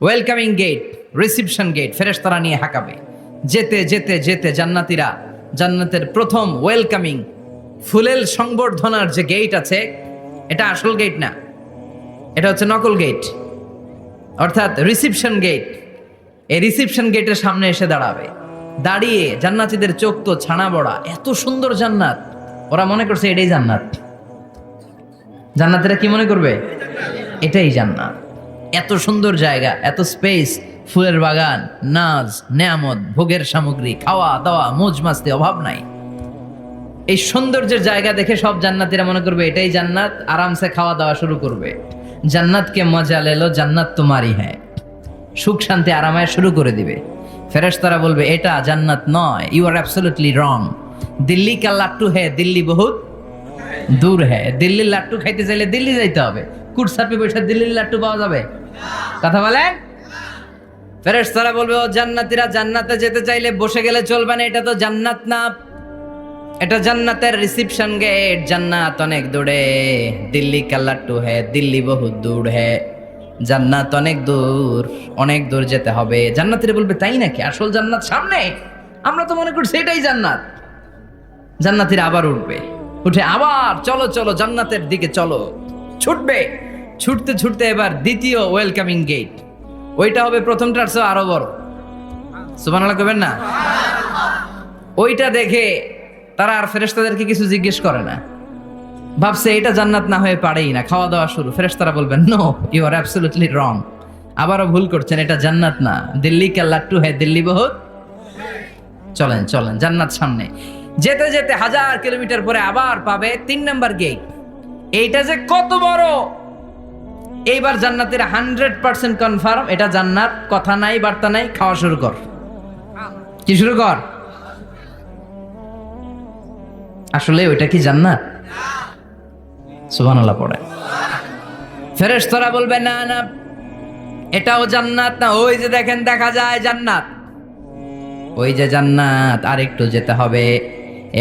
Welcoming gate, reception gate ফেরেশতারা নিয়ে হাঁকাবে। যেতে যেতে যেতে জান্নাতীরা জান্নাতের প্রথম ওয়েলকামিং ফুলেল সংবর্ধনার যে গেট আছে, এটা আসল গেট না, এটা হচ্ছে নকল গেট, অর্থাৎ রিসিপশন গেট। এই রিসিপশন গেটের সামনে এসে দাঁড়াবে। দাঁড়িয়ে জান্নাতীদের চোখ তো ছানা বড়া, এত সুন্দর জান্নাত, ওরা মনে করছে এটাই জান্নাত। জান্নাতীরা কি মনে করবে? এটাই জান্নাত। এত সুন্দর জায়গা, এত স্পেস, ফুলের বাগান, নাজ নেয়ামত, ভোগের সামগ্রী, খাওয়া দাওয়া, মৌজ মাস্তি, অভাব নাই। এই সৌন্দর্যের জায়গা দেখে সব জান্নাতীরা মনে করবে এটাই জান্নাত, আরামসে খাওয়া দাওয়া শুরু করবে। জান্নাতকে মজা লেলো, জান্নাত তোমারই হ্যাঁ, সুখ শান্তি আরামায় শুরু করে দিবে। ফেরেশতারা বলবে এটা জান্নাত নয়, you are absolutely wrong. Delhi কা লাট্টু হ্যাঁ, দিল্লি বহুত দূর হ্যাঁ। দিল্লির লাট্টু খাইতে চাইলে দিল্লি যাইতে হবে, কুটসাপে বসে দিল্লির লাট্টু পাওয়া যাবে? কথা বলেন। ফেরেশতারা বলবে ও জান্নাতীরা, জান্নাতে যেতে চাইলে বসে গেলে চলবে না, এটা তো জান্নাত না, এটা জান্নাতের রিসিপশন গেট। জান্নাত অনেক দূরে, দিল্লি কা লাট্টু হ্যাঁ, দিল্লি বহুত দূর হ্যাঁ। জান্নাত অনেক দূর, অনেক দূর যেতে হবে। জান্নাতীরা বলবে তাই নাকি, আসল জান্নাত সামনে? আমরা তো মনে করছি এটাই জান্নাত। জান্নাতীরা আবার উঠবে, উঠে আবার চলো চলো জান্নাতের দিকে চলো, ছুটবে। ছুটতে ছুটতে এবার দ্বিতীয় ওয়েলকামিং গেট, ওইটা হবে প্রথমটার চেয়ে আরো বড়। সুবহানাল্লাহ কইবেন না? ওইটা দেখে তারা আর ফেরেশতাদেরকে কিছু জিজ্ঞেস করে না, ভাবছে এটা জান্নাত না হয়ে পারেই না, খাওয়া দাওয়া শুরু। ফেরেশতারা বলবেন no, you are absolutely wrong, আবারও ভুল করছেন, এটা জান্নাত না, দিল্লি কা লাট্টু হ্যাঁ, দিল্লি বহুত। চলেন চলেন, জান্নাত সামনে। যেতে যেতে 1000 কিলোমিটার পরে আবার পাবে 3 নাম্বার গেট। এইটা যে কত বড়, এইবার জান্নাতীরা 100% কনফার্ম এটা জান্নাত, কথা নাই বার্তা নাই, খাওয়া শুরু কর। কি শুরু কর? আসলে ওইটা কি জান্নাত? সুবহানাল্লাহ পড়ে। ফেরেশতারা বলবে না না, এটাও জান্নাত না, ওই যে দেখেন দেখা যায় জান্নাত, ওই যে জান্নাত, আর একটু যেতে হবে।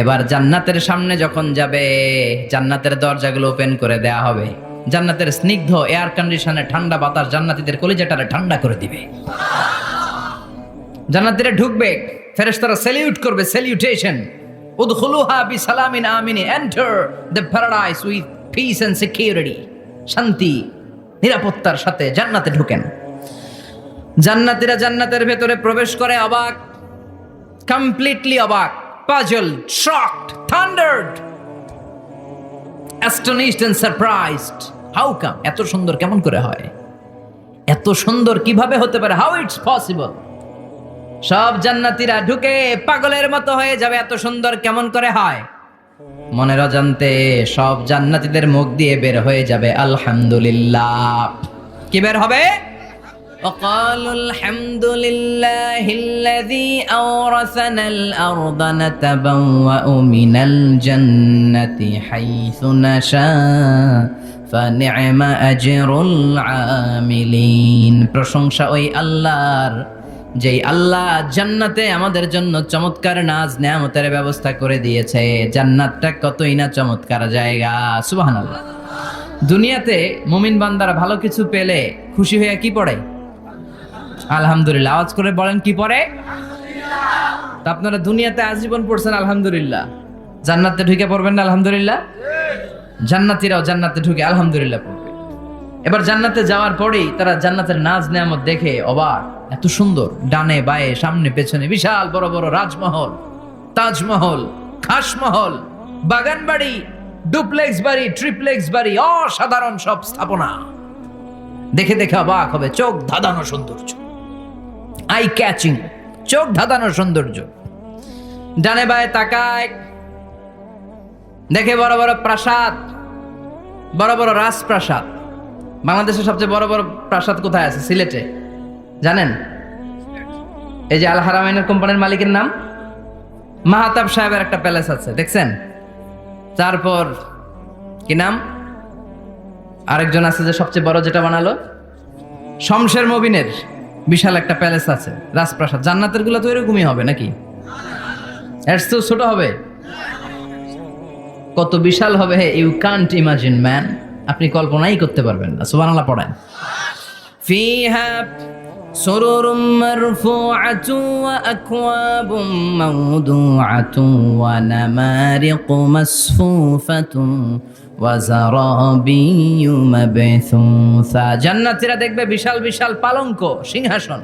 এবার জান্নাতের সামনে যখন যাবে, জান্নাতের দরজাগুলো ওপেন করে দেয়া হবে। জান্নাতের স্নিগ্ধ এয়ার কন্ডিশনে ঠান্ডা বাতাস জান্নাতীদের কলিজাটারে ঠান্ডা করে দিবে। জান্নাতীরা ঢুকবে, ফেরেশতারা স্যালিউট করবে, স্যালিউটেশন। উদখুলুহা বিসালামিন আমিন, enter the paradise with peace and security. শান্তি নিরাপত্তার সাথে জান্নাতে ঢুকেন। জান্নাতীরা জান্নাতের ভেতরে প্রবেশ করে অবাক, কমপ্লিটলি অবাক, puzzled, shocked, thundered, astonished and surprised. How come? এত সুন্দর কেমন করে হয়? এত সুন্দর কিভাবে হতে পারে? How it's possible? সব জান্নাতীরা ঢুকে পাগলের মতো হয়ে যাবে, এত সুন্দর কেমন করে হয়? মনের অজান্তে সব জান্নাতীদের মুখ দিয়ে বের হয়ে যাবে আলহামদুলিল্লাহ। কি বের হবে? وقالوا الحمد لله الذي أورثنا الأرض نتبوأ من الجنة حيث نشاء فنعم أجر العاملين। প্রশংসা ওই আল্লাহর, যেই আল্লাহ জান্নাতে আমাদের জন্য চমৎকার নাজ নেয়ামতের ব্যবস্থা করে দিয়েছে। জান্নাতটা কতই না চমৎকার জায়গা। সুবহানাল্লাহ। দুনিয়াতে মুমিন বান্দারা ভালো কিছু পেলে খুশি হয়ে কি পড়ে? আলহামদুলিল্লাহ। আওয়াজ করে বলেন কি পড়ে? তা আপনারা দুনিয়াতে আজীবন পড়ছেন আলহামদুলিল্লাহ, জান্নাতে ঢুকে পড়বেন না আলহামদুলিল্লাহ? জান্নাতীরাও জান্নাতে ঢুকে আলহামদুলিল্লাহ পড়বে। এবার জান্নাতে যাওয়ার পরেই তারা জান্নাতের নাজ নেয়ামত দেখে অবাক, এত সুন্দর, ডানে বায়ে সামনে পেছনে বিশাল বড় বড় রাজমহল, তাজমহল, খাসমহল, বাগান বাড়ি, ডুপ্লেক্স বাড়ি, ট্রিপ্লেক্স বাড়ি, অসাধারণ সব স্থাপনা দেখে দেখে অবাক হবে। চোখ ধাঁধানো সৌন্দর্য, আই ক্যাচিং, চোখ ধাঁধানো সৌন্দর্য। ডানে বায়ে তাকায়, দেখে বড় বড় প্রাসাদ, বড় বড় রাজপ্রাসাদ। বাংলাদেশের সবচেয়ে বড় বড় প্রাসাদ কোথায় আছে? সিলেটে, জানেন? এই যে আল হারামাইনের কোম্পানির মালিকের নাম মাহাতাব সাহেবের একটা প্যালেস আছে, দেখছেন? তারপর কি নাম আরেকজন আছে যে সবচেয়ে বড় যেটা বানালো, শমশের মবিনের বিশাল একটা প্যালেস আছে, রাজপ্রাসাদ। জান্নাতের গুলো তো এরকমই হবে নাকি? এর চেয়েও ছোট হবে? কত বিশাল হবে, ইউ কান্ট ইমাজিন ম্যান, আপনি কল্পনাই করতে পারবেন না। সুবহানাল্লাহ পড়েন। ফিহা سرر مرفوعة وأكواب موضوعة ونمارق مصفوفة وزرابي مبثوثة জান্নাতীরা দেখবে বিশাল বিশাল পালঙ্ক সিংহাসন।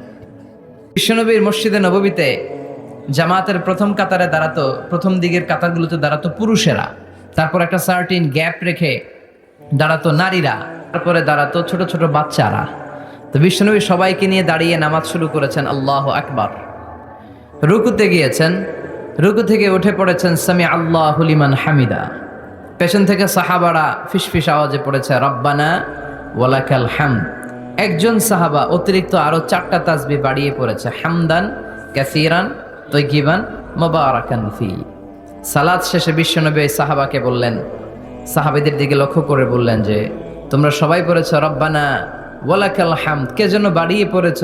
বিশ্বনবীর মসজিদে নববীতে জামাতের প্রথম কাতারে দাঁড়াতো, প্রথম দিকের কাতারগুলোতে দাঁড়াতো পুরুষেরা, তারপর একটা সার্টিন গ্যাপ রেখে দাঁড়াতো নারীরা, তারপরে দাঁড়াতো ছোট ছোট বাচ্চারা। তো বিশ্বনবী সবাইকে নিয়ে দাঁড়িয়ে নামাজ শুরু করেছেন, আল্লাহু আকবার। রুকুতে গিয়েছেন, রুকু থেকে উঠে পড়েছেন সামি আল্লাহু লিমান হামিদা। পেছন থেকে সাহাবারা ফিসফিস আওয়াজে পড়েছে রব্বানা ওয়ালাকাল হামদ। একজন সাহাবা অতিরিক্ত আরো 4টা তাসবিহ বাড়িয়ে পড়েছে, হামদান কাসীরান তাইয়িবান মুবারাকান ফি। সালাত শেষে বিশ্বনবী এই সাহাবাকে বললেন, সাহাবীদের দিকে লক্ষ্য করে বললেন যে তোমরা সবাই পড়েছ রব্বানা ওয়ালাকাল হামদ, কে যেন বাড়িয়ে পড়েছ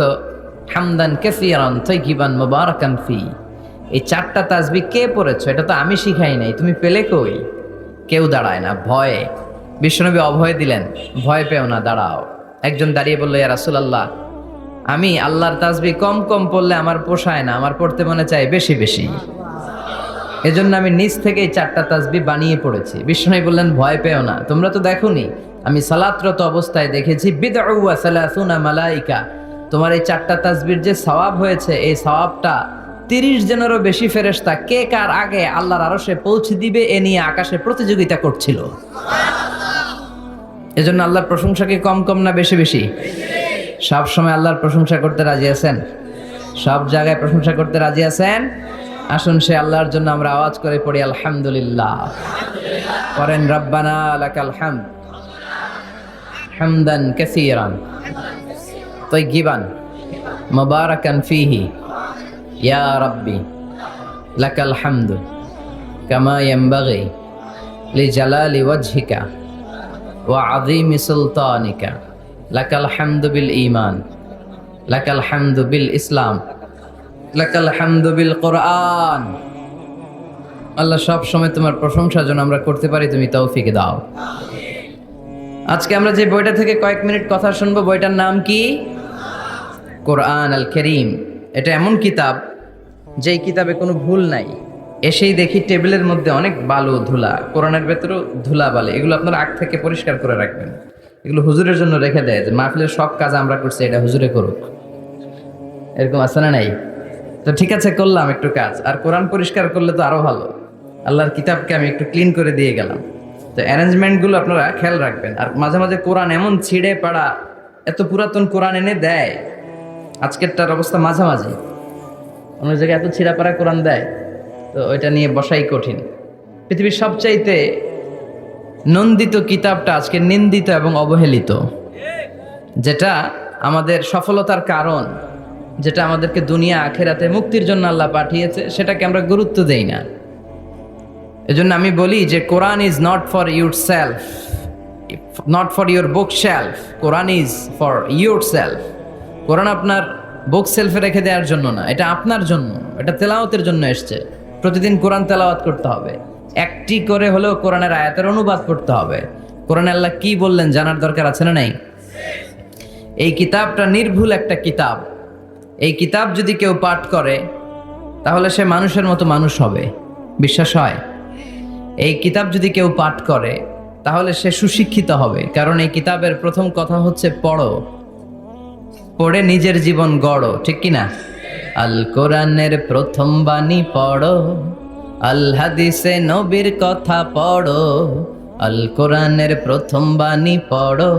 হামদান কাসীরান তাইয়িবান মুবারাকান ফি। এই 4টা তাসবিহ কে পড়েছ? এটা তো আমি শিখাই নাই, তুমি পেলে কই? কেউ দাঁড়ায় না, ভয়ে। বিশ্বনবী অভয় দিলেন, ভয় পেও না, দাঁড়াও। একজন দাঁড়িয়ে বলল, ইয়া রাসূলুল্লাহ, আমি আল্লাহর তাসবিহ কম কম পড়লে আমার পোষায় না, আমার পড়তে মনে চাই বেশি বেশি, এজন্য আমি নিজ থেকেই 4টা তাসবিহ বানিয়ে পড়েছি। বিশ্বনবী বললেন, ভয় পেও না, তোমরা তো দেখোনি, আমি সালাতরত অবস্থায় দেখেছি বিদউ ওয়া সালাসুনা মালাইকা, তোমার এই 4টা তাসবিহর যে সওয়াব হয়েছে, এই সওয়াবটা 30 জনেরও বেশি ফেরেশতা কে কার আগে আল্লাহর আরশে পৌঁছে দিবে এ নিয়ে আকাশে প্রতিযোগিতা করছিল। এজন্য আল্লাহর প্রশংসা কি কম কম না বেশি বেশি? সব সময় আল্লাহর প্রশংসা করতে রাজি আছেন? সব জায়গায় প্রশংসা করতে রাজি আছেন? আসুন সে আল্লাহর জন্য আমরা আওয়াজ করে পড়ি আলহামদুলিল্লাহ। করেন রব্বানা লাকাল হামদ হামদান কাসীরান তাইয়িবান মুবারাকান ফীহি ইয়া রাব্বি লাকাল হামদু কামা ইয়ানবাগি লিজালালি ওয়াজহিকা ওয়া আযীমি সুলতানিকা লাকাল হামদু বিল ঈমান লাকাল হামদু বিল ইসলাম লাকাল হামদু বিল কোরআন। আল্লাহ সব সময় তোমার প্রশংসা যেন আমরা করতে পারি, তুমি তৌফিক দাও। আজকে আমরা যে বইটা থেকে কয়েক মিনিট কথা শুনবো, বইটার নাম কি? কোরআন আল কারীম। এটা এমন কিতাব যেই কিতাবে কোনো ভুল নাই। এসেই দেখি টেবিলের মধ্যে অনেক বালু ধুলা, কোরআনের ভেতরেও ধুলা বালে, এগুলো আপনারা আগ থেকে পরিষ্কার করে রাখবেন। এগুলো হুজুরের জন্য রেখে দেয় যে মাহফিলের সব কাজ আমরা করছি, এটা হুজুরে করুক, এরকম আছে না নাই? তো ঠিক আছে, করলাম একটু কাজ, আর কোরআন পরিষ্কার করলে তো আরো ভালো। আল্লাহর কিতাবকে আমি একটু ক্লিন করে দিয়ে গেলাম। তো অ্যারেঞ্জমেন্টগুলো আপনারা খেয়াল রাখবেন। আর মাঝে মাঝে কোরআন এমন ছিঁড়ে পাড়া, এত পুরাতন কোরআন এনে দেয়, আজকেরটার অবস্থা মাঝামাঝি, অন্য জায়গায় এত ছিঁড়া পাড়া কোরআন দেয়, তো ওইটা নিয়ে বসাই কঠিন। পৃথিবীর সবচাইতে নন্দিত কিতাবটা আজকে নিন্দিত এবং অবহেলিত, যেটা আমাদের সফলতার কারণ, যেটা আমাদেরকে দুনিয়া আখেরাতে মুক্তির জন্য আল্লাহ পাঠিয়েছে, সেটাকে আমরা গুরুত্ব দেই না। এজন্য আমি বলি যে Quran is not for your shelf, not for your book shelf, Quran is for your self. কোরআন আপনার বুক সেলফে রেখে দেওয়ার জন্য না, এটা আপনার জন্য, এটা তেলাওয়াতের জন্য এসছে। প্রতিদিন কোরআন তেলাওয়াত করতে হবে, একটি করে হলেও কোরআনের আয়াতের অনুবাদ করতে হবে। কোরআনে আল্লাহ কি বললেন জানার দরকার আছে না নাই? এই কিতাবটা নির্ভুল একটা কিতাব। এই কিতাব যদি কেউ পাঠ করে তাহলে সে মানুষের মতো মানুষ হবে, বিশ্বাস হয়? এই কিতাব যদি কেউ পাঠ করে তাহলে সে সুশিক্ষিত হবে, কারণ এই কিতাবের প্রথম কথা হচ্ছে পড়ো, পড়ে নিজের জীবন গড়ো, ঠিক কিনা? আল কোরআনের প্রথম বাণী পড়ো, আল হাদিসে নবীর কথা পড়ো, আল কোরআনের প্রথম বাণী পড়ো,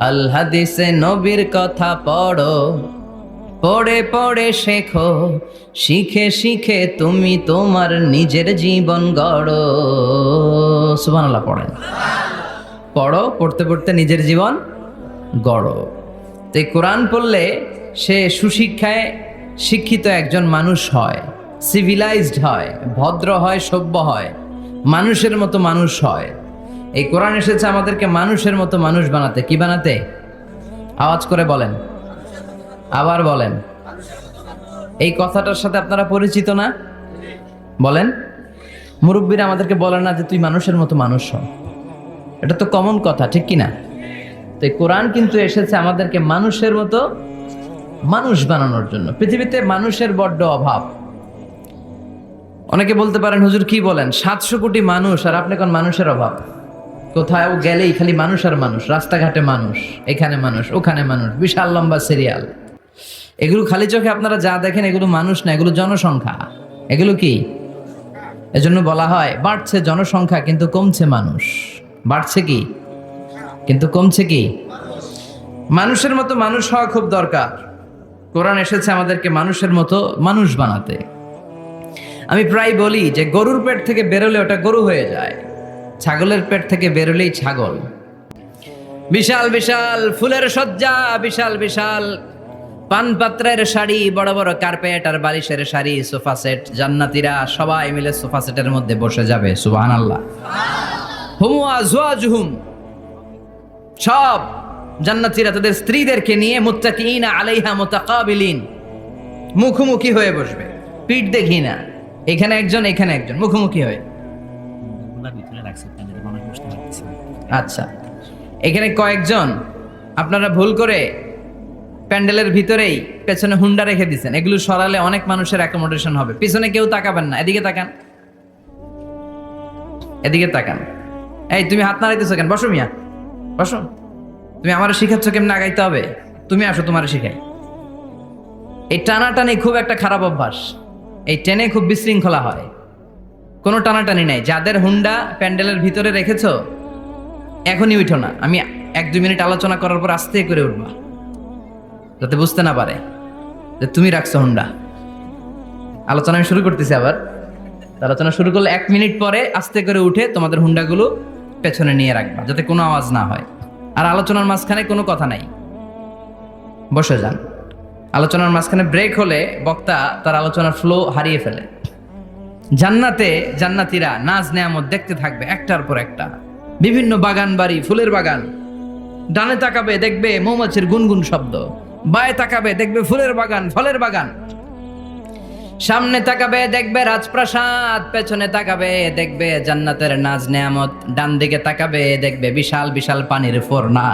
আল হাদিসে নবীর কথা পড়ো, পড়ে পড়ে শেখো, শিখে শিখে তুমি তোমার নিজের জীবন গড়ো। সুবহানাল্লাহ পড়েন, পড়ো, পড়তে পড়তে নিজের জীবন গড়ো। তো এই কোরআন পড়লে সে সুশিক্ষায় শিক্ষিত একজন মানুষ হয়, সিভিলাইজড হয়, ভদ্র হয়, সভ্য হয়, মানুষের মতো মানুষ হয়। এই কোরআন এসেছে আমাদেরকে মানুষের মতো মানুষ বানাতে। কি বানাতে? আওয়াজ করে বলেন, আবার বলেন। এই কথাটার সাথে আপনারা পরিচিত না? বলেন। মুরব্বীরা আমাদেরকে বলেন না যে তুই মানুষের মতো মানুষ হ, এটা তো কমন কথা, ঠিক কিনা? তো এই কোরআন কিন্তু এসেছে আমাদেরকে মানুষের মতো মানুষ বানানোর জন্য। পৃথিবীতে মানুষের বড্ড অভাব। অনেকে বলতে পারেন, হুজুর কি বলেন, 700 কোটি মানুষ আর আপনি কোন মানুষের অভাব? কোথাও গেলেই খালি মানুষ আর মানুষ, রাস্তাঘাটে মানুষ, এখানে মানুষ, ওখানে মানুষ, বিশাল লম্বা সিরিয়াল। এগুলো খালি চোখে আপনারা যা দেখেন এগুলো মানুষ না, এগুলো জনসংখ্যা। এগুলো কি? এজন্য বলা হয় বাড়ছে জনসংখ্যা কিন্তু কমছে মানুষ। বাড়ছে কি কিন্তু কমছে কি? মানুষের মতো মানুষ হওয়া খুব দরকার। কোরআন এসেছে আমাদেরকে মানুষের মতো মানুষ বানাতে। আমি প্রায় বলি যে গরুর পেট থেকে বেরোলে ওটা গরু হয়ে যায়, ছাগলের পেট থেকে বেরোলেই ছাগল। বিশাল বিশাল ফুলের সজ্জা, বিশাল বিশাল পানপাত্রের শাড়ি, বড় বড় কার্পেট আর বালিশের শাড়ি, সোফা সেট। জান্নাতীরা সবাই মিলে সোফা সেটের মধ্যে বসে যাবে। সুবহানাল্লাহ। হুম আজওয়াজুহুম, সব জান্নাতীরা তাদের স্ত্রীদেরকে নিয়ে মুত্তাকিনা আলাইহা মুতাকাবিলিন, মুখোমুখি হয়ে বসবে, পিঠ দেখি না, এখানে একজন এখানে একজন, মুখোমুখি হয়ে। আচ্ছা, এখানে কয়েকজন আপনারা ভুল করে প্যান্ডেলের ভিতরেই পেছনে হুন্ডা রেখে দিচ্ছেন। এগুলো সরালে অনেক মানুষের অ্যাকোমোডেশন হবে। পিছনে কেউ তাকাবেন না, এদিকে তাকান, এদিকে তাকান। এই তুমি হাত নাড়াইতেছো কেন? বসো মিয়া, বসো। তুমি আমার শিখাচ্ছ কেমনে আগাইতে হবে? তুমি আসো, তোমার শিখাই। এই টানাটানি খুব একটা খারাপ অভ্যাস। এই টেনে খুব বিশৃঙ্খলা হয়। কোনো টানাটানি নাই। যাদের হুন্ডা প্যান্ডেলের ভিতরে রেখেছো এখনই উঠো না। আমি 1-2 মিনিট আলোচনা করার পর আস্তে করে উঠবা, যাতে বুঝতে না পারে যে তুমি রাখছো হুন্ডা। আলোচনা আমি শুরু করতেছি আবার। আলোচনা শুরু করলে 1 মিনিট পরে আস্তে করে উঠে তোমাদের হুন্ডাগুলো পেছনে নিয়ে রাখবা, যাতে কোনো আওয়াজ না হয়। আর আলোচনার মাঝখানে কোনো কথা নাই, বসে যান। আলোচনার মাঝখানে ব্রেক হলে বক্তা তার আলোচনার ফ্লো হারিয়ে ফেলে। জান্নাতে জান্নাতীরা নাজ নেয়ামত দেখতে থাকবে একটার পর একটা। বিভিন্ন বাগান বাড়ি, ফুলের বাগান। ডানে তাকাবে দেখবে মৌমাছির গুনগুন শব্দ, বায়ে তাকাবে দেখবে ফুলের বাগান, ফলের বাগান। সামনে তাকাবে দেখবে রাজপ্রাসাদ, পেছনে তাকাবে দেখবে জান্নাতের নাজ নেয়ামত, ডান দিকে তাকাবে দেখবে বিশাল বিশাল পানির ফোয়ারা,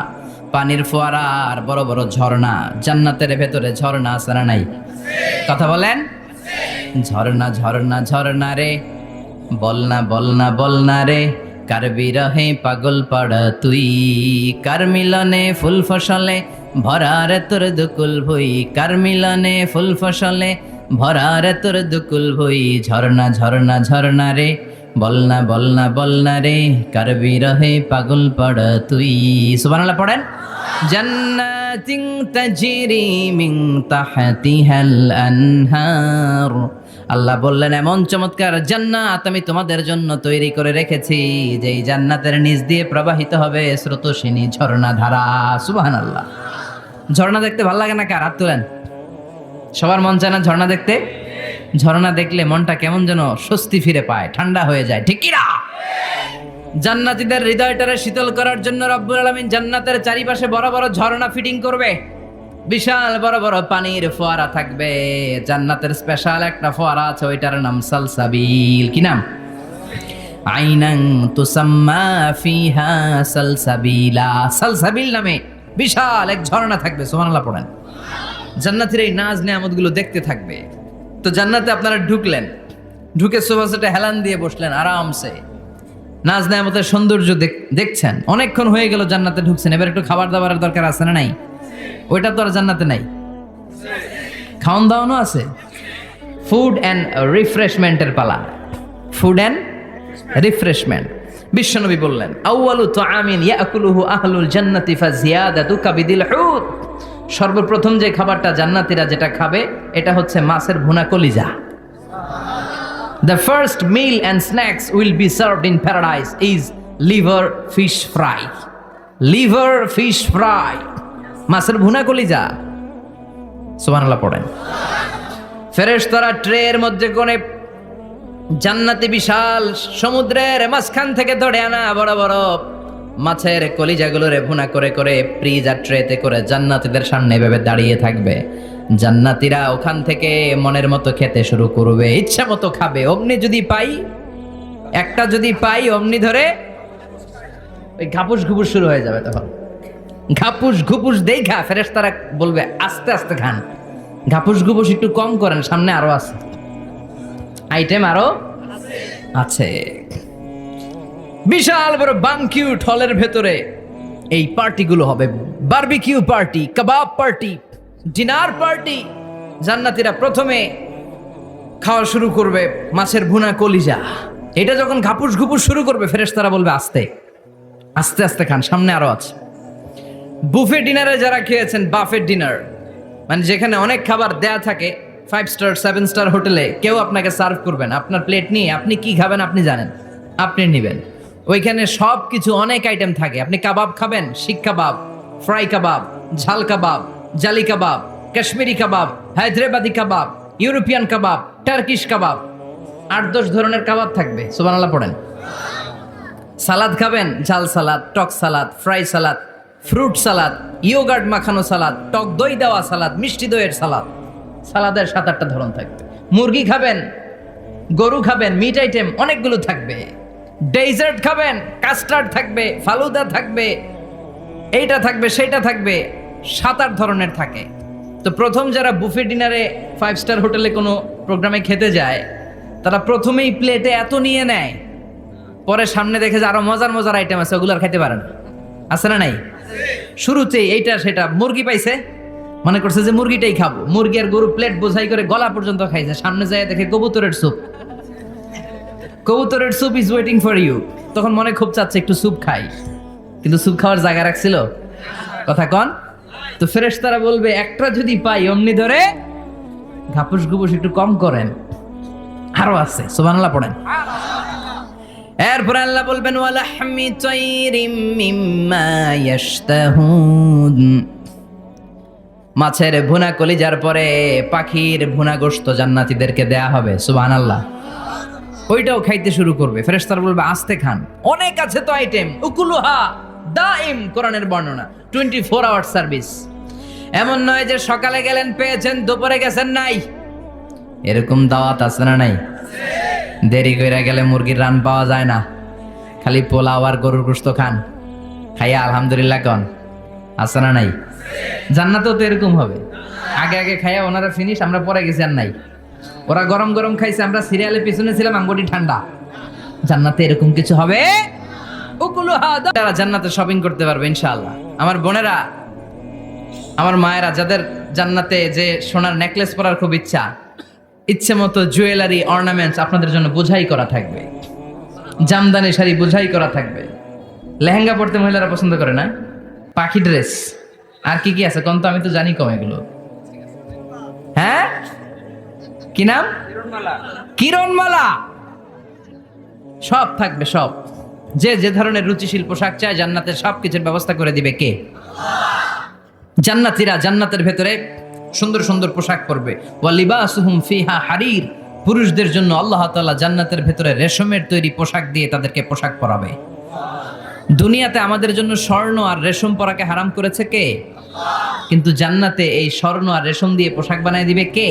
পানির ফোয়ারা আর বড় বড় ঝর্ণা। জান্নাতের ভেতরে ঝর্ণা আছে না নাই? কথা বলেন। ঝর্ণা ঝর্ণা ঝর্ণা রে, বলনা বলনা বলনা রে, কার বিরহে পাগল পাড়া তুই, কার মিলনে ফুল ফসলে ভরা রে তোর দুকুল ভুই, কার মিলনে ফুল ফসলে ভরা রে তোর দুকুল ভুই। ঝর্ণা ঝর্ণা ঝর্ণা রে, বলনা বলনা বলনা রে, কার বিরহে পাগল পাড়া তুই। সুবহানাল্লাহ পড়েন। জান্নাতিন তাজরি মিন তাহতিহাল আনহার, আল্লাহ বললেন এমন চমৎকার জান্নাত আমি তোমাদের জন্য তৈরি করে রেখেছি, যে এই জান্নাতের নিচ দিয়ে প্রবাহিত হবে স্রোতস্বিনী ঝর্ণা ধারা। সুবহানাল্লাহ। ঝর্ণা দেখতে ভালো লাগে না? কার হাত তোলেন। সবার মন চায় না ঝর্ণা দেখতে? ঝর্ণা দেখলে মনটা কেমন যেন স্বস্তি ফিরে পায়, ঠান্ডা হয়ে যায়, ঠিক কি না? জান্নাতীদের হৃদয়টারে শীতল করার জন্য রব্বুল আলামিন জান্নাতের চারিপাশে বড় বড় ঝর্ণা ফিটিং করবে। বিশাল বড় বড় পানির ফোয়ারা থাকবে। জান্নাতের স্পেশাল একটা ফোয়ারা আছে, ওইটার নাম সালসাবিল। কি নাম? আইনান তুসাম্মা ফিহা সালসাবিলা। সালসাবিল নামে বিশাল এক ঝর্ণা থাকবে। সুবহানাল্লাহ পড়েন। জান্নাতের এই নাজ নেয়ামতগুলো দেখতে থাকবে। তো জান্নাতে আপনারা ঢুকলেন, ঢুকে সোফা সেটে হেলান দিয়ে বসলেন আরামসে, নাজ নেয়ামতের সৌন্দর্য দেখছেন। অনেকক্ষণ হয়ে গেল জান্নাতে ঢুকছেন, এবার একটু খাবার দাবারের দরকার আছে না নাই? ওইটা তো আর জান্নাতে নাই। খাওয়ান দাওয়ানো আছে। ফুড অ্যান্ড রিফ্রেশমেন্টের পালা। Food and refreshment. বিশ্বনবী বললেন, আউয়ালু তুআমিন ইয়াকুলুহু আহলুল জান্নাতি ফাজিয়াদাতু কাবিদিল হুত। সর্বপ্রথম যে খাবারটা জান্নাতীরা যেটা খাবে এটা হচ্ছে মাছের ভুনা কলিজা। The first meal and snacks will be served in paradise is liver fish fry. Liver fish fry. মাছের ভুনা কলিজা। সুবহানাল্লাহ পড়েন। ফেরেশতারা ট্রের মধ্যে কোণে জান্নাতি বিশাল সমুদ্রের মাঝখান থেকে ধরে আনা বড় বড় মাছের কলিজাগুলোরে ভুনা করে করে ফ্রিজার ট্রেতে করে জান্নাতীদের সামনে এভাবে দাঁড়িয়ে থাকবে। জান্নাতীরা ওখান থেকে মনের মতো খেতে শুরু করবে, ইচ্ছা মতো খাবে। অমনি যদি পাই, একটা যদি পাই, অমনি ধরে ওই ঘাপুস ঘুপুস শুরু হয়ে যাবে। তখন ঘাপুস ঘুপুস দেখা ফেরেশতারা বলবে আস্তে আস্তে খান। ঘাপুস ঘুপুস একটু কম করেন, সামনে আরো আছে আইটেম, আরো আছে। বিশাল বড় বানকিউট হলের ভেতরে এই পার্টিগুলো হবে। বারবিকিউ পার্টি, কাবাব পার্টি, ডিনার পার্টি। জান্নাতীরা প্রথমে খাওয়া শুরু করবে মাছের ভুনা কলিজা। এটা যখন ঘাপুস ঘুপুস শুরু করবে, ফেরেশতারা বলবে আস্তে আস্তে আস্তে খান, সামনে আরো আছে। বুফে ডিনারে যারা খেয়েছেন, বাফেট ডিনার মানে যেখানে অনেক খাবার দেয়া থাকে, 5 স্টার 7 স্টার হোটেলে কেউ আপনাকে সার্ভ করবেন, আপনার প্লেট নিয়ে আপনি কি খাবেন আপনি জানেন, আপনি নেবেন। ওইখানে সব কিছু অনেক আইটেম থাকে। আপনি কাবাব খাবেন, শিক কাবাব, ফ্রাই কাবাব, ঝাল কাবাব, জালি কাবাব, কাশ্মীরি কাবাব, হায়দ্রাবাদি কাবাব, ইউরোপিয়ান কাবাব, টার্কিশ কাবাব, 8-10 ধরনের কাবাব থাকবে। সুবহানাল্লাহ পড়েন। সালাদ খাবেন, ঝাল সালাদ, টক salad, fry salad, fruit salad, yoghurt মাখানো সালাদ, টক দই দেওয়া সালাদ, মিষ্টি দইয়ের সালাদ। সালাদের 7-8টা ধরন থাকবে। মুরগি খাবেন, গরু খাবেন, মিট আইটেম অনেকগুলো থাকবে। ডেজার্ট খাবেন, কাস্টার্ড থাকবে, ফালুদা থাকবে, এইটা থাকবে সেইটা থাকবে, 7-8 ধরনের থাকে। তো প্রথম যারা বুফে ডিনারে 5 স্টার হোটেলে কোনো প্রোগ্রামে খেতে যায়, তারা প্রথমেই প্লেটে এত নিয়ে নেয়, পরে সামনে দেখে যে আরো মজার মজার আইটেম আছে, ওগুলো আর খাইতে পারে না। আছে না নাই? শুরুতেই এইটা সেটা মুরগি পাইছে, মনে করছে যে মুরগিটাই খাবো, মুরগি আর গরু প্লেট বোঝাই করে গলা পর্যন্ত খাইছে। সামনে যায় দেখে কবুতরের স্যুপ, কবুতরের soup is waiting for you. তখন মনে খুব চাচ্ছে একটু স্যুপ খাই, কিন্তু স্যুপ খাওয়ার জায়গা রাখছিল? কথা কন। তো ফেরেশতারা বলবে একটা যদি পাই অমনি ধরে ঘাপুস ঘুপুস একটু কম করেন, আরো আছে। সুবহানাল্লাহ পড়েন। এরপরে আল্লাহ বলবেন ওয়ালাহমি তাইরিম মিম্মা ইয়াশতাহুন। মাছের ভুনা কলিজার পরে পাখির ভুনা গোশত জান্নাতীদেরকে দেয়া হবে। সুবহানাল্লাহ। ওইটাও খাইতে শুরু করবে। ফেরেশতারা বলবে আস্তে খান, অনেক আছে তো আইটেম। উকুলুহা দাইম, কোরআনের বর্ণনা, 24 আওয়ার সার্ভিস। এমন নয় যে সকালে গেলেন পেয়েছেন, দুপুরে গেছেন নাই। এরকম দাওয়াত আছে না নাই? দেরি কইরা গেলে মুরগির রান পাওয়া যায় না, খালি পোলাও আর গরুর গোশত খান, খাইয়া আলহামদুলিল্লাহ কন। আছে না নাই? জান্নাতেও তো এরকম হবে। আগে আগে খাইয়া ওনারা ফিনিশ, আমরা পরে গেছি আর নাই। ওরা গরম গরম খাইছে, আমরা সিরিয়ালে পিছনে ছিলাম, আঙ্গুটি ঠান্ডা। জান্নাতে এরকম কিছু হবে। যারা জান্নাতে শপিং করতে পারবে ইনশাআল্লাহ, আমার বোনেরা, আমার মায়েরা, যাদের জান্নাতে যে সোনার নেকলেস পরার খুব ইচ্ছা, ইচ্ছে মতো জুয়েলারি অর্নামেন্টস আপনাদের জন্য বোঝাই করা থাকবে। জামদানি শাড়ি বোঝাই করা থাকবে। লেহেঙ্গা পরতে মহিলারা পছন্দ করে না, পাখি ড্রেস, আর কি কি আছে কোন তো, আমি তো জানি কম এগুলো। হ্যাঁ, কি নাম? কিরণমালা। সব থাকবে, সব। যে যে ধরনের রুচিশীল পোশাক চায় জান্নাতের সব কিছুর ব্যবস্থা করে দিবে কে? জান্নাতীরা জান্নাতের ভেতরে সুন্দর সুন্দর পোশাক পরবে। ওয়া লিবাসুহুম ফিহা হারির। পুরুষদের জন্য আল্লাহ তাআলা জান্নাতের ভেতরে রেশমের তৈরি পোশাক দিয়ে তাদেরকে পোশাক পরাবে। দুনিয়াতে আমাদের জন্য স্বর্ণ আর রেশম পরাকে হারাম করেছে কে? কিন্তু জান্নাতে এই স্বর্ণ আর রেশম দিয়ে পোশাক বানায় দিবে কে?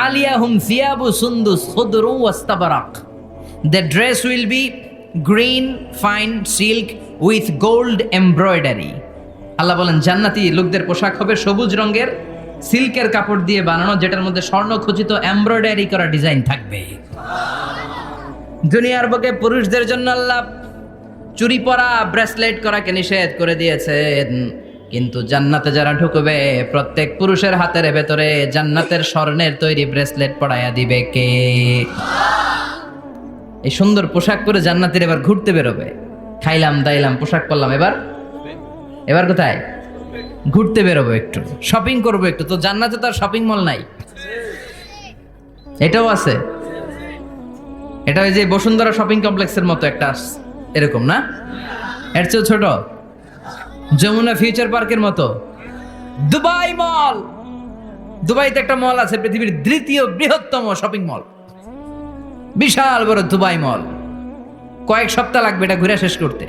আলিয়াহুম সিয়াবু সুন্দুস খুদরু ওয়াস্তাবারাক। The dress will be green fine silk with gold embroidery. আল্লাহ বলেন জান্নাতি লোকদের পোশাক হবে সবুজ রঙের সিল্কের কাপড় দিয়ে বানানো, যেটার মধ্যে স্বর্ণ খচিত এমব্রয়ডারি করা ডিজাইন থাকবে। দুনিয়ার বুকে পুরুষদের জন্য আল্লাহ চুরি পরা, ব্রেসলেট করাকে নিষেধ করে দিয়েছেন, কিন্তু জান্নাতে যারা ঢুকবে প্রত্যেক পুরুষের হাতের ভেতরে জান্নাতের স্বর্ণের তৈরি ব্রেসলেট পরাইয়া দিবে কে? এই সুন্দর পোশাক পরে জান্নাতের এবার ঘুরতে বেরোবে। খাইলাম দাইলাম, পোশাক পরলাম, এবার কোথায়? ঘুরতে বেরোবো, একটু শপিং করবো একটু। তো জান্নাতে তো আর শপিং মল নাই, এটাও আছে। এটা ওই যে বসুন্ধরা শপিং কমপ্লেক্সের মতো একটা এরকম না, এর চেয়েও ছোট, যমুনা ফিউচার পার্কের মতো। দুবাই মল, দুবাইতে একটা মল আছে, পৃথিবীর দ্বিতীয় বৃহত্তম শপিং মল, বিশাল বড় দুবাই মল। কয়েক সপ্তাহ লাগবে এটা ঘুরে শেষ করতে,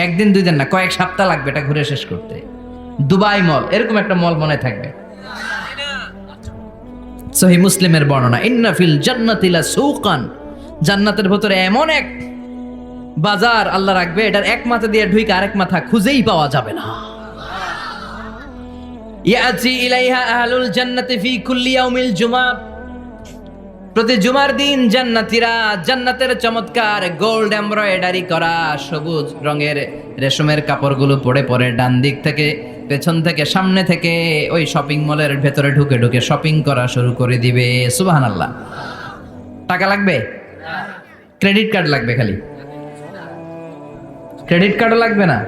একদিন দুই দিন না, কয়েক সপ্তাহ লাগবে এটা ঘুরে শেষ করতে। দুবাই মল, এরকম একটা মল মনে থাকবে। সহিহ মুসলিমের বর্ণনা, ইন্না ফিল জান্নাতি লাসুকান, জান্নাতের ভিতরে এমন এক বাজার আল্লাহ রাখবে, এটার এক মাথা দিয়ে ঢুকে আরেক মাথা খুঁজেই পাওয়া যাবে না। ইয়াতি ইলাইহা আহলুল জান্নাতি ফি কুল্লি ইয়াউমিল জুমআ, প্রতি জুমার দিন জান্নাতীরা জান্নাতের চমৎকার গোল্ড এমব্রয়ডারি করা সবুজ রঙের রেশমের কাপড়গুলো পরে পরে ডান দিক থেকে, পেছন থেকে, সামনে থেকে ওই শপিং মলের ভেতরে ঢুকে ঢুকে শপিং করা শুরু করে দিবে। সুবহানাল্লাহ। টাকা লাগবে? ক্রেডিট কার্ড লাগবে, খালি ক্রেডিট কার্ডও লাগবে না।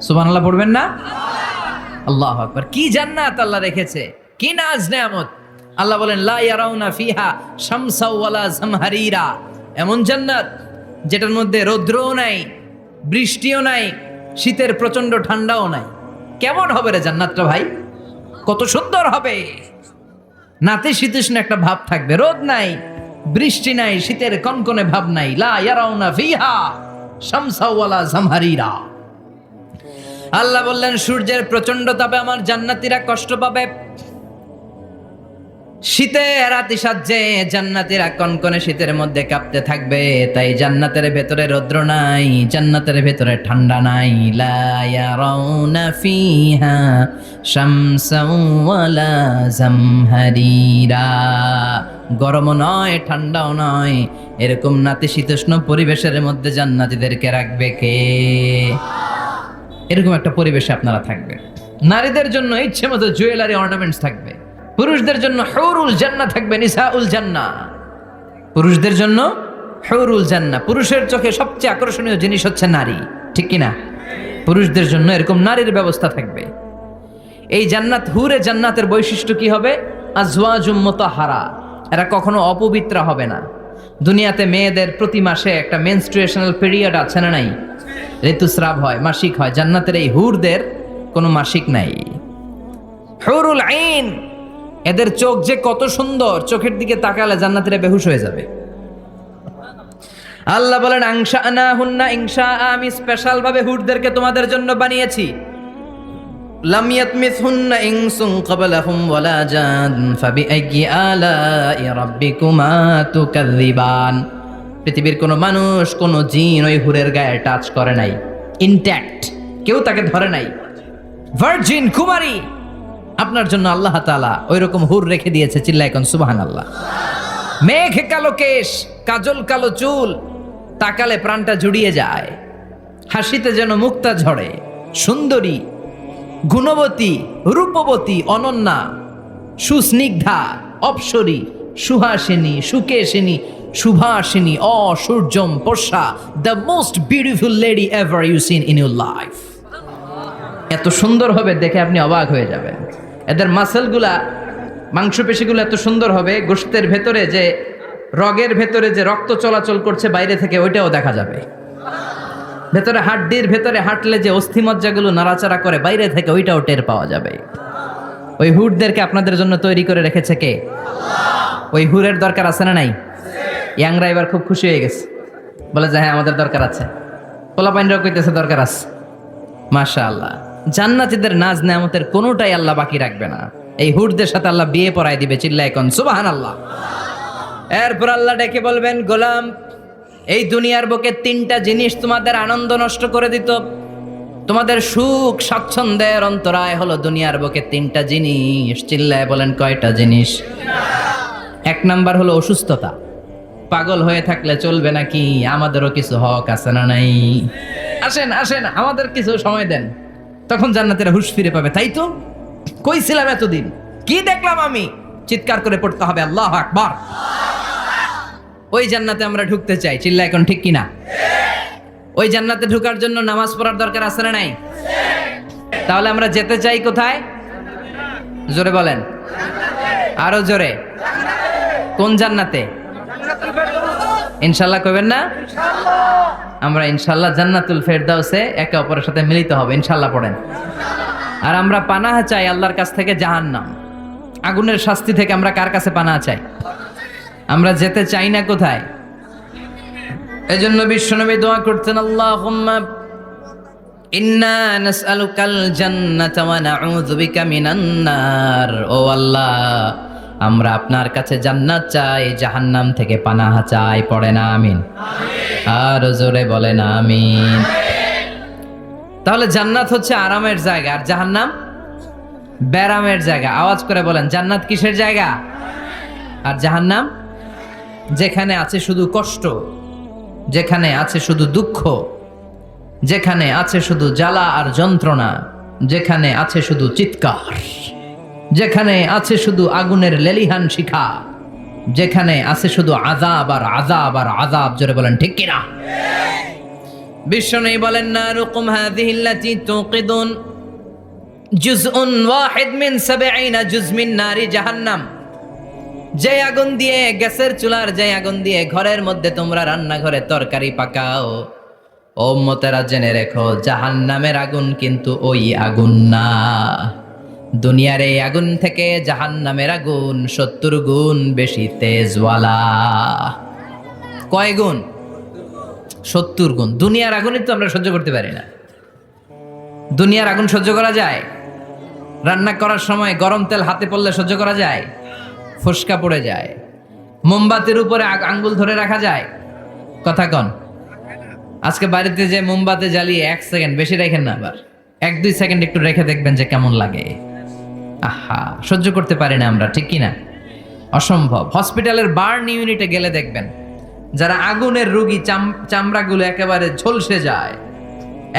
সুবহানাল্লাহ পড়বেন না? আল্লাহু আকবার। কি জান্নাত আল্লাহ রেখেছে, কি নাজ নেয়ামত। আল্লাহ বলেন লা ইয়ারাউনা ফিহা শামসা ওয়ালা জামহারিরা, এমন জান্নাত যেটার মধ্যে রৌদ্রও নাই, বৃষ্টিও নাই, শীতের প্রচন্ড ঠান্ডাও নাই। কেমন হবে রে জান্নাতটা ভাই, কত সুন্দর হবে। নাতিশীতোষ্ণ একটা ভাব থাকবে, রোদ নাই, বৃষ্টি নাই, শীতের কনকনে ভাব নাই। লা ইয়ারাউনা ফিহা শামসা ওয়ালা জামহারিরা। আল্লাহ বললেন সূর্যের প্রচন্ড তাপে আমার জান্নাতীরা কষ্ট পাবে, শীতে রাতি সাজে জান্নাতীরা কনকনে শীতের মধ্যে কাঁপতে থাকবে। তাই জান্নাতের ভেতরে রৌদ্র নাই, জান্নাতের ভেতরে ঠান্ডা নাই। লা ইয়ারাউনা ফিহা শামসাও ওয়ালা জামহারিরা, গরমও নয় ঠান্ডাও নয়, এরকম নাতিশীতোষ্ণ পরিবেশের মধ্যে জান্নাতীদেরকে রাখবে কে? এরকম একটা পরিবেশে আপনারা থাকবেন। নারীদের জন্য ইচ্ছে মতো জুয়েলারি অর্নামেন্টস থাকবে, পুরুষদের জন্য হুরুল জান্নাহ থাকবে, নিসাউল জান্নাহ। পুরুষদের জন্য হুরুল জান্নাহ। পুরুষের চোখে সবচেয়ে আকর্ষণীয় জিনিস হচ্ছে নারী, ঠিক কি না? পুরুষদের জন্য এরকম নারীর ব্যবস্থা থাকবে। এই জান্নাত, হুরে জান্নাতের বৈশিষ্ট্য কি হবে? আজওয়াজুম মুতাহহারা, এরা কখনো অপবিত্র হবে না। দুনিয়াতে মেয়েদের প্রতি মাসে একটা মেনস্ট্রুয়েশনাল পিরিয়ড আছে না নাই? ঋতুস্রাব হয়, মাসিক হয়। জান্নাতের এই হুরদের কোনো মাসিক নাই। হুরুল আইন, এদের চোখ যে কত সুন্দর, চোখের দিকে তাকালে জান্নাতীরা বেহুশ হয়ে যাবে। আল্লাহ বলেন আনশানাহুন্না ইনশা, আমি স্পেশাল ভাবে হুরদেরকে তোমাদের জন্য বানিয়েছি। লাম ইয়াতমিসহুন্না ইনসুন ক্বাবলাহুম ওয়ালা জান ফাবিআইয়ি আলাই রাব্বিকুমা তুকাযযিবান। পৃথিবীর কোনো মানুষ, কোনো জিন ওই হুরের গায়ে টাচ করে নাই, ইনট্যাক্ট, কেউ তাকে ধরে নাই। ভার্জিন কুমারী, আপনার জন্য আল্লাহ তাআলা ওই রকম হুর রেখে দিয়েছে। চিল্লায় কোন সুবহানাল্লাহ। মেঘ কালো কেশ, কাজল কালো চুল, তাকালে প্রাণটা জুড়িয়ে যায়। হাসিতে যেন মুক্তা ঝরে, সুন্দরী, গুণবতী, রূপবতী, অনন্যা, সুস্নিগ্ধা, অপ্সরী, সুহাসিনী, সুকেশিনী, সুভাষিনী, অসূর্যম পোষা, the most beautiful lady ever you seen in your life. এত সুন্দর হবে, দেখে আপনি অবাক হয়ে যাবেন। এদের মাসেলগুলা, মাংসপেশিগুলো এত সুন্দর হবে, গোশতের ভেতরে যে রগের ভেতরে যে রক্ত চলাচল করছে বাইরে থেকে, ওইটাও দেখা যাবে। ভেতরে হাড্ডির ভেতরে হাঁটলে যে অস্থিমজ্জাগুলো নাড়াচাড়া করে বাইরে থেকে, ওইটাও টের পাওয়া যাবে। ওই হুরদেরকে আপনাদের জন্য তৈরি করে রেখেছে কে? ওই হুরের দরকার আছে না নাই? ইয়াংরা এবার খুব খুশি হয়ে গেছে, বলে যে হ্যাঁ আমাদের দরকার আছে। পোলাপাইনরাও কইতেছে দরকার আছে। মাশাআল্লাহ। জান্নাতীদের নাজ নেয়ামতের কোনোটাই আল্লাহ বাকি রাখবে না। এই হুরদের সাথে আল্লাহ বিয়ে পড়ায় দিবে। চিল্লায় কোন সুবহানাল্লাহ। এরপর আল্লাহ ডেকে বলবেন, গোলাম, এই দুনিয়ার বুকে তিনটা জিনিস তোমাদের আনন্দ নষ্ট করে দিত, তোমাদের সুখ স্বাচ্ছন্দ্যের অন্তরায় হলো দুনিয়ার বুকে তিনটা জিনিস। চিল্লায় বলেন কয়টা জিনিস? এক নাম্বার হলো অসুস্থতা। পাগল হয়ে থাকলে চলবে নাকি? আমাদেরও কিছু হক আছে না নাই? আসেন আসেন, আমাদের কিছু সময় দেন, তখন জান্নাতীরা হুঁশ ফিরে পাবে। তাই তো, কই ছিলাম এতদিন, কি দেখলাম আমি? চিৎকার করে পড়তে হবে আল্লাহু আকবার। ওই জান্নাতে আমরা ঢুকতে চাই। চিল্লা এখন ঠিক কিনা? ওই জান্নাতে ঢোকার জন্য নামাজ পড়ার দরকার আছে না নাই? তাহলে আমরা যেতে চাই কোথায়? জোরে বলেন, আরো জোরে। কোন জান্নাতে? ইনশাআল্লাহ কইবেন না? আমরা ইনশাআল্লাহ জান্নাতুল ফেরদাউসে একে অপরের সাথে মিলিত হবে। ইনশাআল্লাহ পড়েন। আর আমরা পানাহ চাই আল্লাহর কাছ থেকে জাহান্নাম, আগুনের শাস্তি থেকে। আমরা কার কাছে পানাহ চাই? আমরা যেতে চাই না কোথায়? এজন্য বিশ্বনবী দোয়া করতেন, আল্লাহুম্মা ইন্না নাসআলুকাল জান্নাতা ওয়া নাউযু বিকা মিনান নার। ও আল্লাহ, আমরা আপনার কাছে জান্নাত চাই, জাহান্নাম থেকে পানাহ চাই। পড়েন আমিন। আর জোরে বলেন আমিন। তাহলে জান্নাত হচ্ছে আরামের জায়গা, আর জাহান্নাম ব্যারামের জায়গা। আওয়াজ করে বলেন, জান্নাত কিসের জায়গা? আর জাহান্নাম? যেখানে আছে শুধু কষ্ট, যেখানে আছে শুধু দুঃখ, যেখানে আছে শুধু জ্বালা আর যন্ত্রণা, যেখানে আছে শুধু চিৎকার, যেখানে আছে শুধু আগুনের লেলিহান শিখা, যেখানে আছে শুধু আযাব আর আযাব আর আযাব। জোরে বলেন ঠিক কিনা? বিশ্বনবী বলেন, নারুকুম হাযিহিল্লাতী তুকিদুন জুজউন ওয়াহিদ মিন ৭০ জুজ মিন নারি জাহান্নাম। যে আগুন দিয়ে, গ্যাসের চুলার যে আগুন দিয়ে ঘরের মধ্যে তোমরা রান্নাঘরে তরকারি পাকাও, ও উম্মতেরা জেনে রেখো, জাহান্নামের আগুন কিন্তু ওই আগুন না। দুনিয়ার এই আগুন থেকে জাহান্নামের আগুন ৭০ গুণ বেশি তেজওয়ালা। কয় গুণ? ৭০ গুণ। দুনিয়ার আগুনই তো আমরা সহ্য করতে পারি না। দুনিয়ার আগুন সহ্য করা যায়? রান্না করার সময় গরম তেল হাতে পড়লে সহ্য করা যায়? ফোসকা পড়ে যায়। মোমবাতির উপরে আঙ্গুল ধরে রাখা যায়? কথা কন। আজকে বাড়িতে যে মোমবাতি জ্বালিয়ে ১ সেকেন্ড, বেশি রাখেন না, আবার ১-২ সেকেন্ড একটু রেখে দেখবেন যে কেমন লাগে। আহা, সহ্য করতে পারি না আমরা, ঠিক কিনা? অসম্ভব। হসপিটালের বার্ন ইউনিটে গেলে দেখবেন যারা আগুনের রোগী, চামড়াগুলো একেবারে ঝলসে যায়,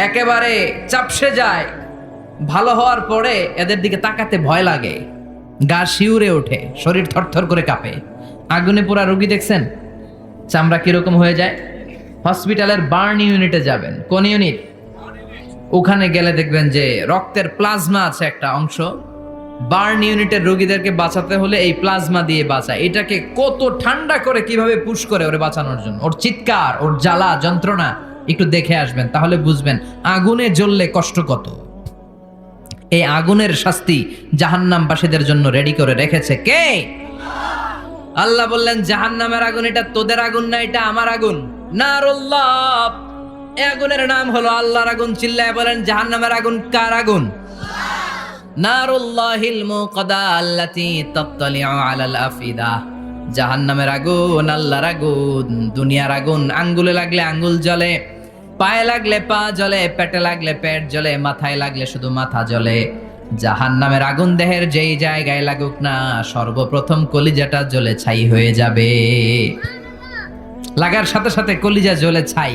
একেবারে চাপসে যায়। ভালো হওয়ার পরে এদের দিকে তাকাতে ভয় লাগে, গা শিউরে ওঠে, শরীর থরথর করে কাঁপে। আগুনে পোড়া রোগী দেখছেন চামড়া কিরকম হয়ে যায়? হসপিটালের বার্ন ইউনিটে যাবেন। কোন ইউনিট? ওখানে গেলে দেখবেন যে রক্তের প্লাজমা আছে একটা অংশ। বার্ন ইউনিটের রোগীদেরকে বাঁচাতে হলে এই প্লাজমা দিয়ে বাঁচায়। এটাকে কত ঠান্ডা করে কিভাবে পুশ করে ওরে বাঁচানোর জন্য, ওর চিৎকার, ওর জ্বালা যন্ত্রণা একটু দেখে আসবেন, তাহলে বুঝবেন আগুনে জ্বললে কষ্ট কত। এই আগুনের শাস্তি জাহান্নামবাসীদের জন্য রেডি করে রেখেছে কে? আল্লাহ বললেন, জাহান্নামের আগুন এটা তোদের আগুন না, এটা আমার আগুন। নারুল্লাহ, এই আগুনের নাম হলো আল্লাহর আগুন। চিল্লায় বলেন, জাহান্নামের আগুন কার আগুন? নারুল্লাহিল মুকাদা আল্লাতী তাত্তালিউ আলাল আফিদা। জাহান্নামের আগুন আল্লাহর আগুন। দুনিয়ার আগুন আঙ্গুলে লাগলে আঙ্গুল জ্বলে, পায়ে লাগলে পা জ্বলে, পেটে লাগলে পেট জ্বলে, মাথায় লাগলে শুধু মাথা জ্বলে। জাহান্নামের আগুন দেহের যেই জায়গায় লাগুক না, সর্বপ্রথম কলিজাটা জ্বলে ছাই হয়ে যাবে। লাগার সাথে সাথে কলিজা জ্বলে ছাই।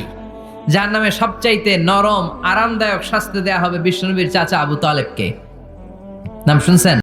জাহান্নামে সবচাইতে নরম আরামদায়ক শাস্তি দেয়া হবে বিশ্বনবীর চাচা আবু তালেবকে। নাম শুনছেন?